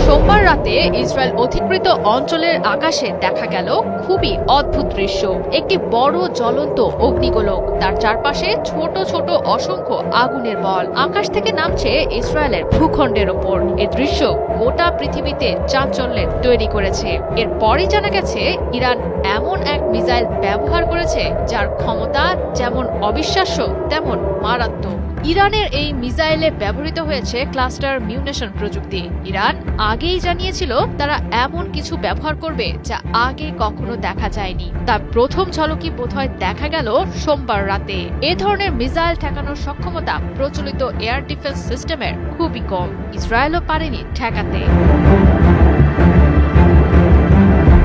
সোমবার রাতে ইসরায়েল অধিকৃত অঞ্চলের আকাশে দেখা গেল খুবই অদ্ভুত দৃশ্য। একটি বড় জ্বলন্ত অগ্নিগোলক, তার চারপাশে ছোট ছোট অসংখ্য আগুনের বল আকাশ থেকে নামছে ইসরায়েলের ভূখণ্ডের ওপর। এই দৃশ্য গোটা পৃথিবীতে চাঞ্চল্যের তৈরি করেছে। এরপরই জানা গেছে ইরান এমন এক মিসাইল ব্যবহার করেছে যার ক্ষমতা যেমন অবিশ্বাস্য তেমন মারাত্মক। ইরানের এই মিসাইলে ব্যবহৃত হয়েছে ক্লাস্টার মিউনেশন প্রযুক্তি। ইরান আগেই জানিয়েছিল তারা এমন কিছু ব্যবহার করবে যা আগে কখনো দেখা যায়নি। তার প্রথম ঝলকই বোধহয় দেখা গেল সোমবার রাতে। এ ধরনের মিসাইল ঠেকানোর সক্ষমতা প্রচলিত এয়ার ডিফেন্স সিস্টেমের খুবই কম। ইসরায়েলও পারেনি ঠেকাতে।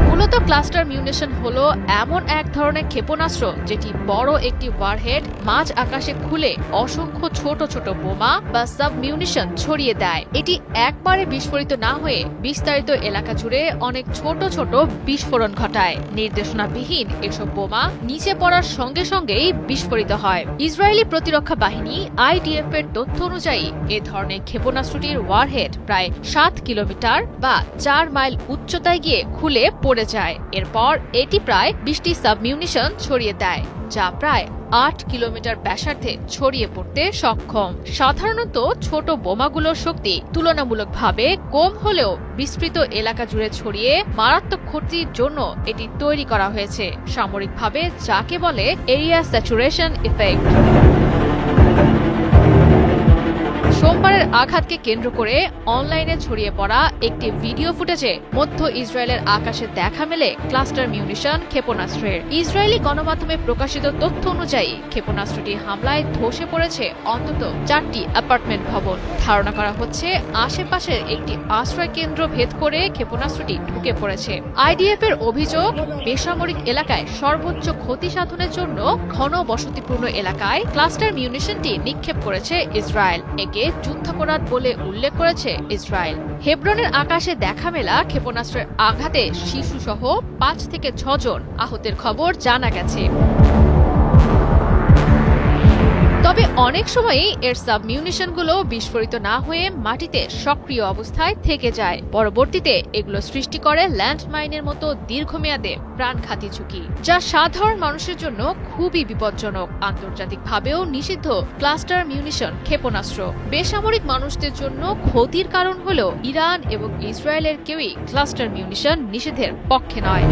মূলত ক্লাস্টার মিউনেশন হলো এমন এক ধরনের ক্ষেপণাস্ত্র যেটি বড় একটি ওয়ারহেড মাঝ আকাশে খুলে অসংখ্য ছোট ছোট বোমা বা সাব মিউনিশন ছড়িয়ে দেয়। এটি একবারে বিস্ফোরিত না হয়ে বিস্তারিত এলাকা জুড়ে অনেক ছোট ছোট বিস্ফোরণ ঘটায়। নির্দেশনাবিহীন এসব বোমা নিচে পড়ার সঙ্গে সঙ্গেই বিস্ফোরিত হয়। ইসরায়েলি প্রতিরক্ষা বাহিনী IDF এর তথ্য অনুযায়ী এ ধরনের ক্ষেপণাস্ত্রটির ওয়ারহেড প্রায় 7 কিলোমিটার বা 4 মাইল উচ্চতায় গিয়ে খুলে পড়ে যায়। এরপর এটি প্রায় 20টি সাবমিউনিশন ছড়িয়ে দেয়, যা প্রায় 8 কিলোমিটার ব্যাসার্ধে ছড়িয়ে পড়তে সক্ষম। সাধারণত ছোট বোমাগুলোর শক্তি তুলনামূলকভাবে কম হলেও বিস্তৃত এলাকা জুড়ে ছড়িয়ে মারাত্মক ক্ষতির জন্য এটি তৈরি করা হয়েছে, সামরিকভাবে যাকে বলে এরিয়া স্যাচুরেশন ইফেক্ট। সোমবারের আঘাতকে কেন্দ্র করে অনলাইনে ছড়িয়ে পড়া একটি ভিডিও ফুটেজে মধ্য ইসরায়েলের আকাশে দেখা মেলে ক্লাস্টার মিউনিশন ক্ষেপণাস্ত্রের। ইসরায়েলি গণমাধ্যমে প্রকাশিত তথ্য অনুযায়ী ক্ষেপণাস্ত্রটি হামলায় ধসে পড়েছে অন্তত 4টি অ্যাপার্টমেন্ট ভবন। ধারণা করা হচ্ছে আশেপাশের একটি আশ্রয় কেন্দ্র ভেদ করে ক্ষেপণাস্ত্রটি ঢুকে পড়েছে। IDF এর অভিযোগ, বেসামরিক এলাকায় সর্বোচ্চ ক্ষতি সাধনের জন্য ঘন বসতিপূর্ণ এলাকায় ক্লাস্টার মিউনিশনটি নিক্ষেপ করেছে ইসরায়েল। একে যুদ্ধাপরাধ বলে উল্লেখ করেছে ইসরায়েল। হেব্রনের আকাশে দেখা মেলা ক্ষেপণাস্ত্রের আঘাতে শিশুসহ 5 থেকে 6 জন আহতের খবর জানা গেছে। তবে অনেক সময়ই এর সাবমিউনিশনগুলো বিস্ফোরিত না হয়ে মাটিতে সক্রিয় অবস্থায় থেকে যায়। পরবর্তীতে এগুলো সৃষ্টি করে ল্যান্ডমাইনের মতো দীর্ঘমেয়াদে প্রাণঘাতী ঝুঁকি, যা সাধারণ মানুষের জন্য খুবই বিপজ্জনক। আন্তর্জাতিকভাবেও নিষিদ্ধ ক্লাস্টার মিউনিশন ক্ষেপণাস্ত্র বেসামরিক মানুষদের জন্য ক্ষতির কারণ হলেও ইরান এবং ইসরায়েলের কেউই ক্লাস্টার মিউনিশন নিষেধের পক্ষে নয়।